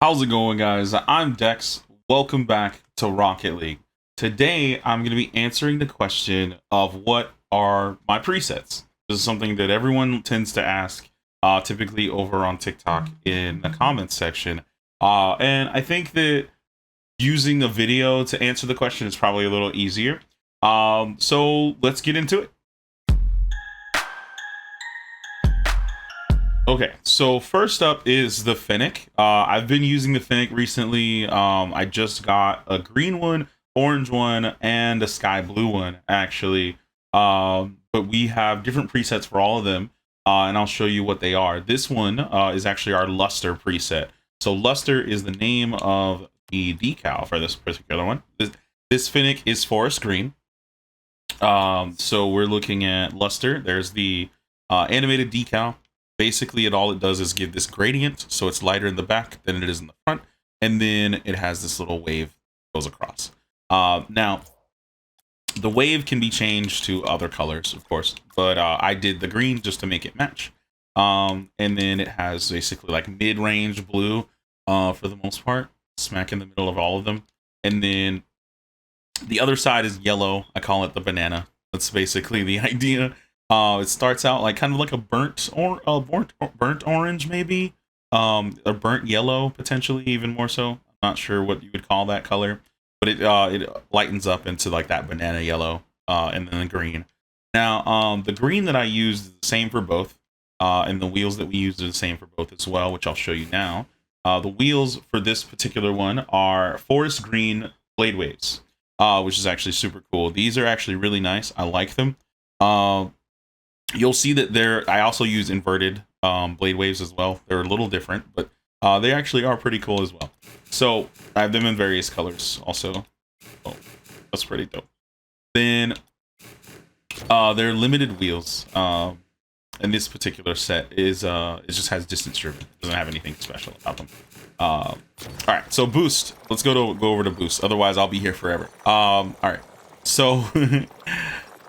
How's it going, guys? I'm Dex. Welcome back to Rocket League. Today, I'm going to be answering the question of what are my presets. This is something that everyone tends to ask, typically over on TikTok in the comments section. And I think that using a video to answer the question is probably a little easier. So let's get into it. Okay, so first up is the Fennec. I've been using the Fennec recently. I just got a green one, orange one, and a sky blue one, actually. But we have different presets for all of them, and I'll show you what they are. This one is actually our Luster preset. So Luster is the name of the decal for this particular one. This Fennec is forest green. So we're looking at Luster. There's the animated decal. Basically, all it does is give this gradient, so it's lighter in the back than it is in the front, and then it has this little wave that goes across. Now, the wave can be changed to other colors, of course, but I did the green just to make it match. And then it has basically like mid-range blue for the most part, smack in the middle of all of them. And then the other side is yellow. I call it the banana. That's basically the idea. It starts out like kind of like a burnt orange, maybe, or burnt yellow, potentially even more so. I'm not sure what you would call that color, but it lightens up into like that banana yellow, and then the green. Now, the green that I used is the same for both, and the wheels that we used are the same for both as well, which I'll show you now. The wheels for this particular one are forest green blade waves, which is actually super cool. These are actually really nice. I like them. You'll see that I also use inverted blade waves as well. They're a little different, but they actually are pretty cool as well. So I have them in various colors also. Oh, that's pretty dope. Then they're limited wheels. And this particular set is it just has distance driven. It doesn't have anything special about them. All right, so boost. Let's go over to boost. Otherwise, I'll be here forever. All right, so.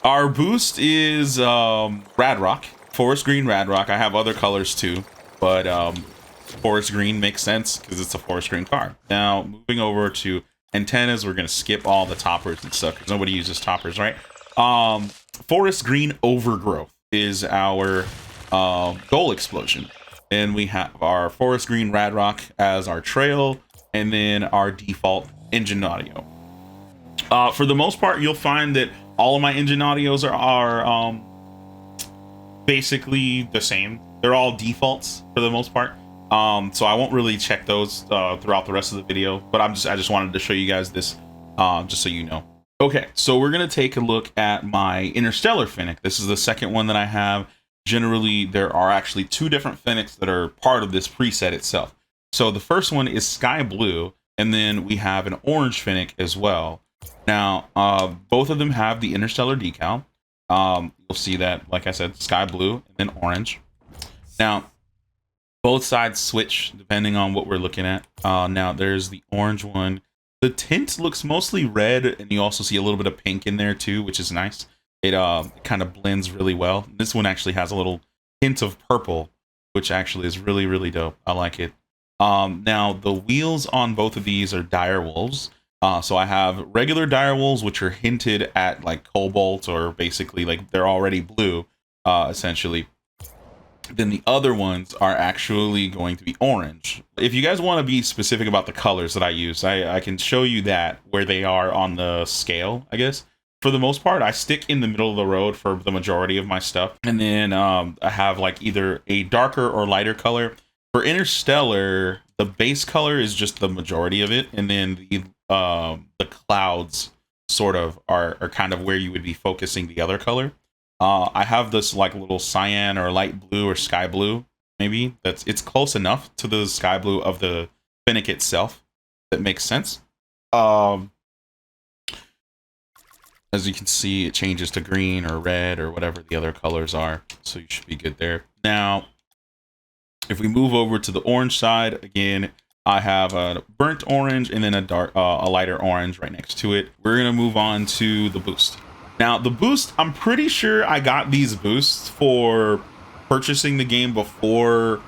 Our boost is Radrock, forest green Radrock. I have other colors too, but forest green makes sense because it's a forest green car. Now, moving over to antennas, we're going to skip all the toppers and stuff because nobody uses toppers, right? Forest green Overgrowth is our goal explosion. And we have our forest green Radrock as our trail, and then our default engine audio. For the most part, you'll find that all of my engine audios are basically the same. They're all defaults for the most part. So I won't really check those throughout the rest of the video, but I just wanted to show you guys this just so you know. Okay, so we're gonna take a look at my Interstellar Fennec. This is the second one that I have. Generally, there are actually two different Fennecs that are part of this preset itself. So the first one is Sky Blue, and then we have an orange Fennec as well. Now, both of them have the Interstellar decal. You'll see that, like I said, sky blue and then orange. Now, both sides switch depending on what we're looking at. Now, there's the orange one. The tint looks mostly red, and you also see a little bit of pink in there too, which is nice. It kind of blends really well. This one actually has a little hint of purple, which actually is really, really dope. I like it. Now, the wheels on both of these are Dire Wolves. So I have regular Dire Wolves, which are hinted at like cobalt, or basically like they're already blue, essentially. Then the other ones are actually going to be orange. If you guys want to be specific about the colors that I use, I can show you that where they are on the scale, I guess. For the most part, I stick in the middle of the road for the majority of my stuff. And then I have like either a darker or lighter color. For Interstellar, the base color is just the majority of it. And then the clouds sort of are kind of where you would be focusing the other color. I have this like little cyan or light blue or sky blue, maybe it's close enough to the sky blue of the Fennec itself that makes sense. As you can see, it changes to green or red or whatever the other colors are, so you should be good there. Now, if we move over to the orange side, again, I have a burnt orange and then a lighter orange right next to it. We're gonna move on to the boost. Now, the boost, I'm pretty sure I got these boosts for purchasing the game before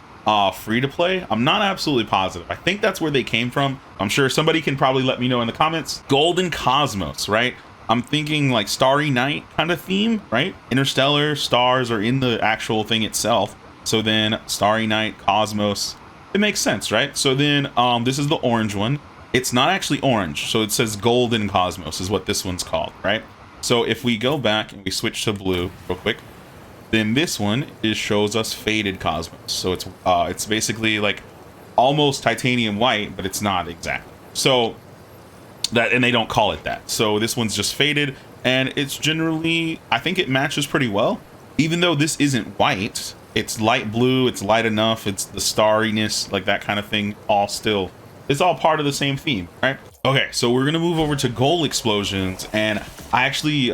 free to play. I'm not absolutely positive. I think that's where they came from. I'm sure somebody can probably let me know in the comments. Golden Cosmos, right? I'm thinking like Starry Night kind of theme, right? Interstellar, stars are in the actual thing itself. So then Starry Night, Cosmos, it makes sense, right? So then this is the orange one. It's not actually orange, so it says Golden Cosmos is what this one's called, right? So if we go back and we switch to blue real quick, then this one shows us Faded Cosmos. So it's basically like almost titanium white, but it's not exactly. So that, and they don't call it that. So this one's just faded, and it's generally, I think it matches pretty well. Even though this isn't white, it's light blue, it's light enough, it's the starriness, like that kind of thing, it's all part of the same theme, right? Okay, so we're gonna move over to goal explosions, and I actually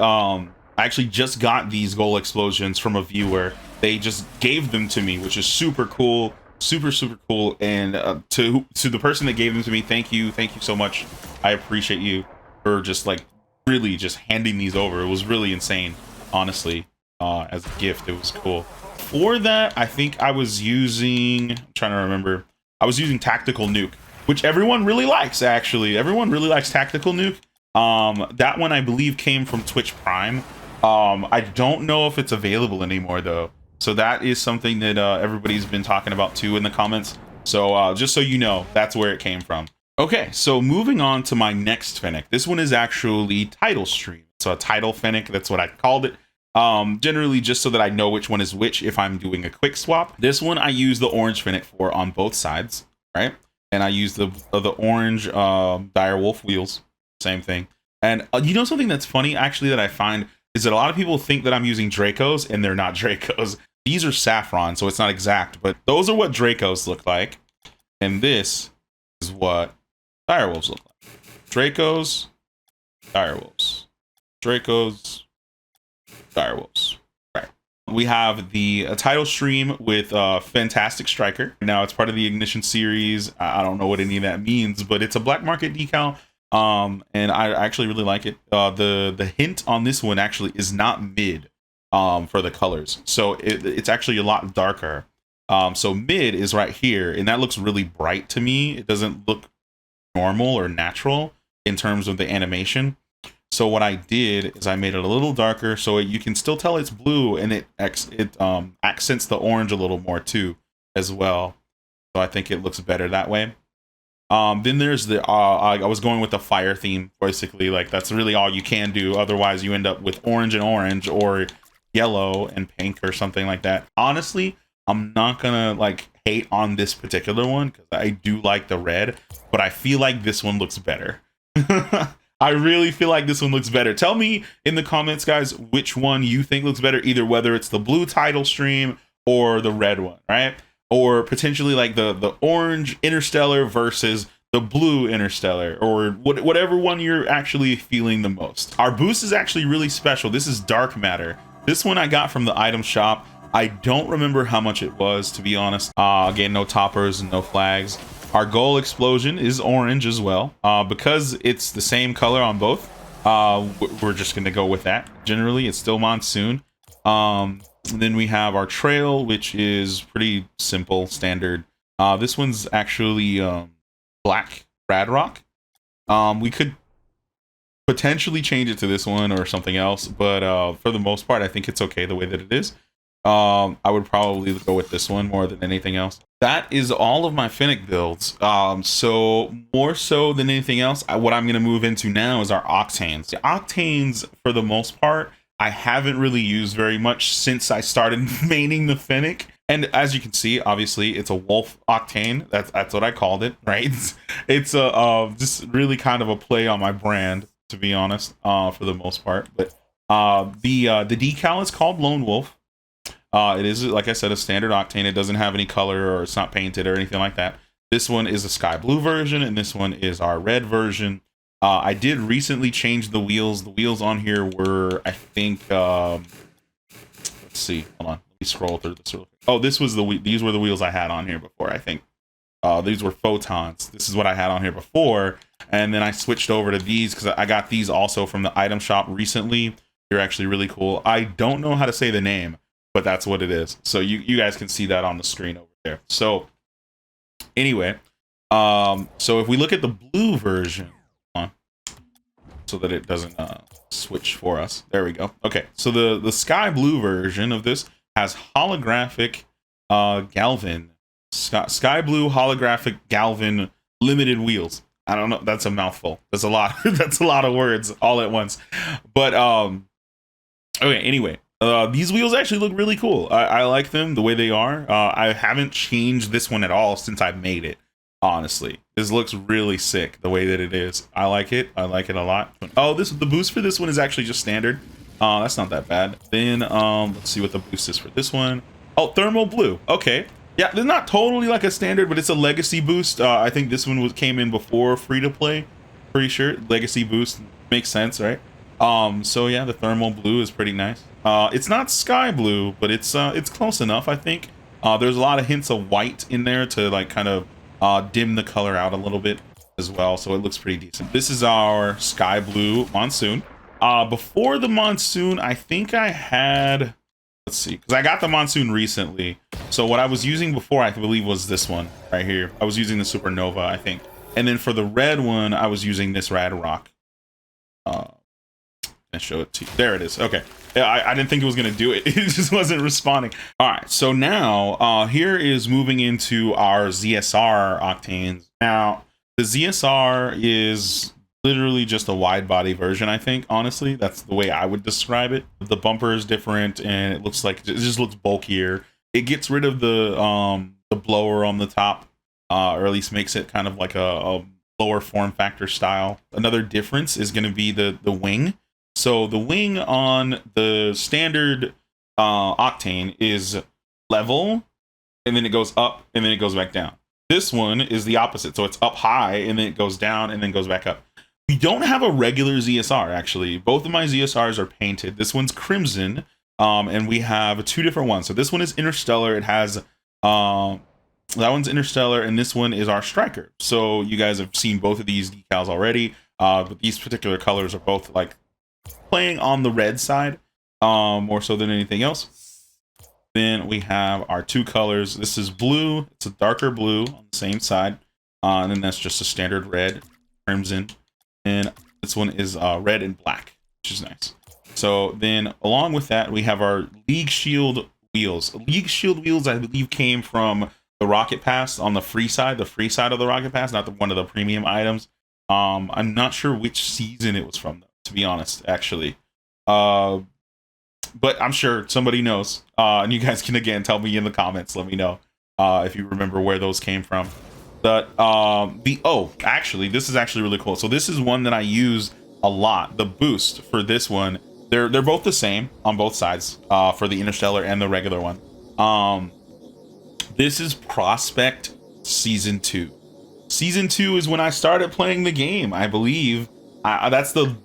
just got these goal explosions from a viewer. They just gave them to me, which is super cool, super cool. And to the person that gave them to me, thank you so much. I appreciate you for just like really just handing these over. It was really insane, honestly. As a gift, it was cool. For that, I think I was using, I'm trying to remember, I was using Tactical Nuke, which everyone really likes. Actually, everyone really likes Tactical Nuke. That one I believe came from Twitch Prime. I don't know if it's available anymore though, so that is something that everybody's been talking about too in the comments. So just so you know, that's where it came from. Okay, so moving on to my next Fennec. This one is actually Title Stream, so a Title Fennec, that's what I called it. Generally just so that I know which one is which if I'm doing a quick swap. This one I use the orange Fennec for on both sides, right? And I use the orange Direwolf wheels, same thing. And you know something that's funny actually that I find is that a lot of people think that I'm using Dracos, and they're not Dracos. These are Saffron, so it's not exact, but those are what Dracos look like. And this is what Direwolves look like. Dracos, Direwolves. Dracos, Direwolves. Right. We have the title stream with Fantastic Striker. Now it's part of the Ignition series. I don't know what any of that means, but it's a black market decal. And I actually really like it. The hint on this one actually is not mid for the colors, so it's actually a lot darker. So mid is right here, and that looks really bright to me. It doesn't look normal or natural in terms of the animation. So what I did is I made it a little darker so you can still tell it's blue, and it accents the orange a little more too as well. So I think it looks better that way. Then there's the I was going with the fire theme, basically. Like that's really all you can do, otherwise you end up with orange and orange, or yellow and pink, or something like that. Honestly, I'm not gonna like hate on this particular one because I do like the red, but I feel like this one looks better. I really feel like this one looks better. Tell me in the comments, guys, which one you think looks better, either whether it's the blue title stream or the red one, right? Or potentially like the orange Interstellar versus the blue Interstellar, or whatever one you're actually feeling the most. Our boost is actually really special. This is Dark Matter. This one I got from the item shop. I don't remember how much it was, to be honest. Again, no toppers and no flags. Our goal explosion is orange as well. Because it's the same color on both, we're just gonna go with that. Generally, it's still Monsoon. And then we have our trail, which is pretty simple, standard. This one's actually Black Radrock. We could potentially change it to this one or something else, but for the most part, I think it's okay the way that it is. I would probably go with this one more than anything else. That is all of my Fennec builds. So more so than anything else, what I'm going to move into now is our Octanes. The Octanes, for the most part, I haven't really used very much since I started maining the Fennec. And as you can see, obviously, it's a Wolf Octane. That's what I called it, right? It's just really kind of a play on my brand, to be honest, for the most part. But the decal is called Lone Wolf. It is, like I said, a standard Octane. It doesn't have any color, or it's not painted or anything like that. This one is the sky blue version, and this one is our red version. I did recently change the wheels. The wheels on here were, I think, let's see, hold on, let me scroll through this real quick. Oh, these were the wheels I had on here before, I think. These were Photons. This is what I had on here before, and then I switched over to these because I got these also from the item shop recently. They're actually really cool. I don't know how to say the name, but that's what it is. So you guys can see that on the screen over there. So anyway, so if we look at the blue version, so that it doesn't switch for us. There we go. Okay, so the sky blue version of this has holographic Galvin, sky blue holographic Galvin limited wheels. I don't know. That's a mouthful. That's a lot. That's a lot of words all at once. But okay. Anyway, these wheels actually look really cool. I like them the way they are. I haven't changed this one at all since I made it. Honestly, this looks really sick the way that it is. I like it. I like it a lot. Oh, the boost for this one is actually just standard. That's not that bad. Then let's see what the boost is for this one. Oh, thermal blue. Okay. Yeah, they're not totally like a standard, but it's a legacy boost. I think this one came in before free to play. Pretty sure legacy boost makes sense, right? So yeah, the thermal blue is pretty nice. It's not sky blue, but it's close enough, I think. There's a lot of hints of white in there to like kind of dim the color out a little bit as well, so it looks pretty decent. This is our sky blue monsoon. Before the monsoon, I think I had, let's see, because I got the monsoon recently. So what I was using before, I believe, was this one right here. I was using the Supernova, I think. And then for the red one, I was using this Rad Rock. And show it to you. There it is. Okay. I didn't think it was going to do it. It just wasn't responding. All right. So now here is moving into our ZSR octanes. Now, the ZSR is literally just a wide body version, I think. Honestly, that's the way I would describe it. The bumper is different and it looks like it just looks bulkier. It gets rid of the blower on the top, or at least makes it kind of like a lower form factor style. Another difference is going to be the wing. So the wing on the standard Octane is level, and then it goes up, and then it goes back down. This one is the opposite. So it's up high, and then it goes down, and then goes back up. We don't have a regular ZSR, actually. Both of my ZSRs are painted. This one's Crimson, and we have two different ones. So this one is Interstellar. It has, that one's Interstellar, and this one is our Striker. So you guys have seen both of these decals already, but these particular colors are both like playing on the red side more so than anything else. Then we have our two colors. This is blue. It's a darker blue on the same side, and then that's just a standard red, crimson, and this one is red and black, which is nice. So then along with that, we have our League Shield wheels. League Shield wheels, I believe, came from the Rocket Pass on the free side of the Rocket Pass, not one of the premium items. I'm not sure which season it was from, though, to be honest, actually. But I'm sure somebody knows. And you guys can, again, tell me in the comments. Let me know if you remember where those came from. But, actually, this is actually really cool. So this is one that I use a lot. The boost for this one, they're both the same on both sides, for the Interstellar and the regular one. This is Prospect Season 2. Season 2 is when I started playing the game, I believe. That's the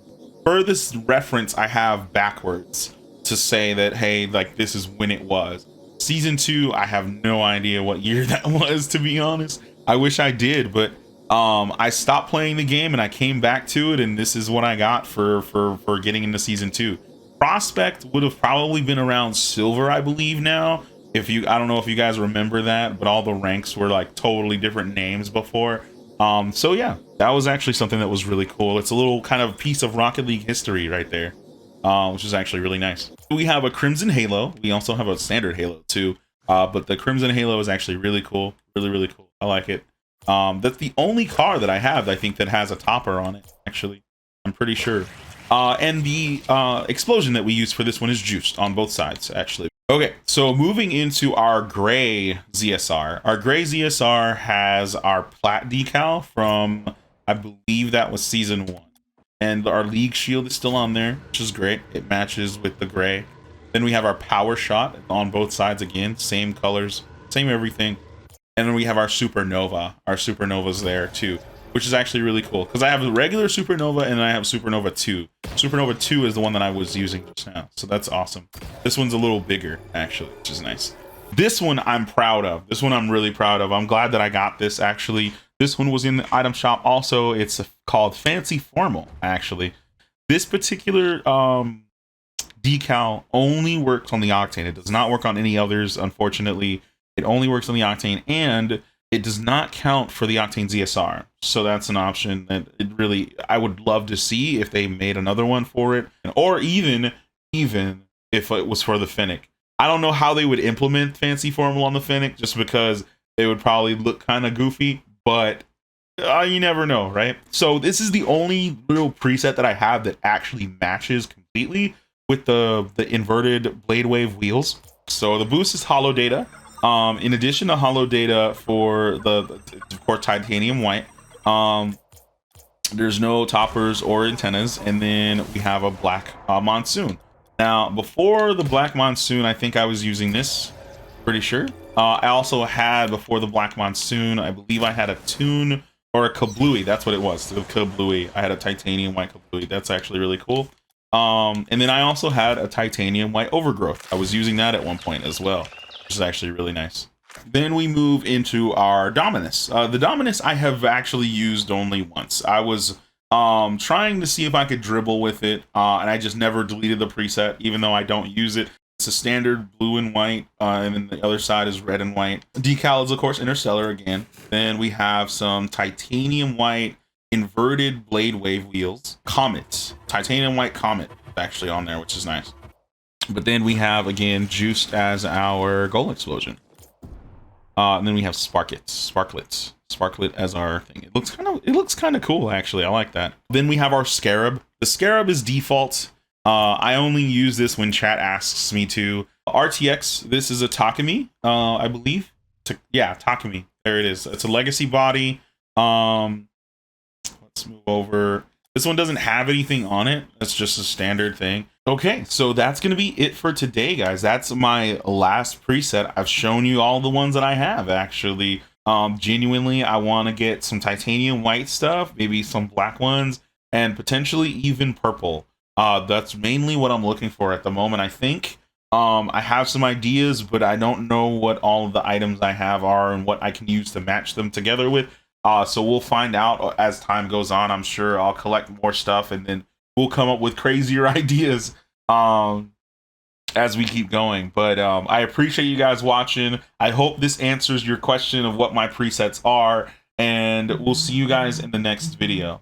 furthest reference I have backwards to say that, hey, like, this is when it was. Season 2, I have no idea what year that was, to be honest. I wish I did, but I stopped playing the game and I came back to it, and this is what I got for getting into Season 2. Prospect would have probably been around Silver, I believe, now. I don't know if you guys remember that, but all the ranks were like totally different names before. So yeah, that was actually something that was really cool. It's a little kind of piece of Rocket League history right there, which is actually really nice. We have a Crimson Halo. We also have a standard Halo too, but the Crimson Halo is actually really cool. Really, really cool. I like it. That's the only car that I have, I think, that has a topper on it, actually. I'm pretty sure. And the explosion that we use for this one is juiced on both sides, actually. Okay, so moving into our gray ZSR. Our gray ZSR has our plat decal from, I believe that was Season 1. And our League Shield is still on there, which is great. It matches with the gray. Then we have our Power Shot on both sides again. Same colors, same everything. And then we have our Supernova. Our Supernova's there too, which is actually really cool. Because I have the regular Supernova and I have Supernova 2. Supernova 2 is the one that I was using just now. So that's awesome. This one's a little bigger, actually, which is nice. This one I'm proud of. This one I'm really proud of. I'm glad that I got this, actually. This one was in the item shop also. It's called Fancy Formal, actually. This particular decal only works on the Octane. It does not work on any others, unfortunately. It only works on the Octane, and it does not count for the Octane ZSR. So that's an option that I would love to see if they made another one for it, or even if it was for the Fennec. I don't know how they would implement Fancy Formula on the Fennec, just because it would probably look kind of goofy, but you never know, right? So this is the only real preset that I have that actually matches completely with the inverted Blade Wave wheels. So the boost is Hollow Data. In addition to Hollow Data for the of course, Titanium White, there's no toppers or antennas, and then we have a Black Monsoon. Now, before the Black Monsoon, I think I was using this, pretty sure. I also had, before the Black Monsoon, I believe I had a Tune or a Kablooey. That's what it was, the Kablooey. I had a Titanium White Kablooey. That's actually really cool. And then I also had a Titanium White Overgrowth. I was using that at one point as well, which is actually really nice. Then we move into our Dominus. The Dominus I have actually used only once. I was trying to see if I could dribble with it, and I just never deleted the preset, even though I don't use it. It's a standard blue and white, and then the other side is red and white. Decal is, of course, Interstellar again. Then we have some Titanium White inverted Blade Wave wheels. Comet. Titanium White Comet actually on there, which is nice. But then we have, again, Juiced as our Goal Explosion. And then we have Sparklet as our thing. It looks kind of cool, actually. I like that. Then we have our Scarab. The Scarab is default. I only use this when chat asks me to. RTX, this is a Takumi, I believe. Yeah, Takumi. There it is. It's a legacy body. Let's move over. This one doesn't have anything on it. It's just a standard thing. Okay, so that's going to be it for today, guys. That's my last preset. I've shown you all the ones that I have, actually. Genuinely, I want to get some Titanium White stuff, maybe some black ones, and potentially even purple. That's mainly what I'm looking for at the moment, I think. I have some ideas, but I don't know what all of the items I have are and what I can use to match them together with. So we'll find out as time goes on. I'm sure I'll collect more stuff, and then we'll come up with crazier ideas as we keep going. But I appreciate you guys watching. I hope this answers your question of what my presets are, and we'll see you guys in the next video.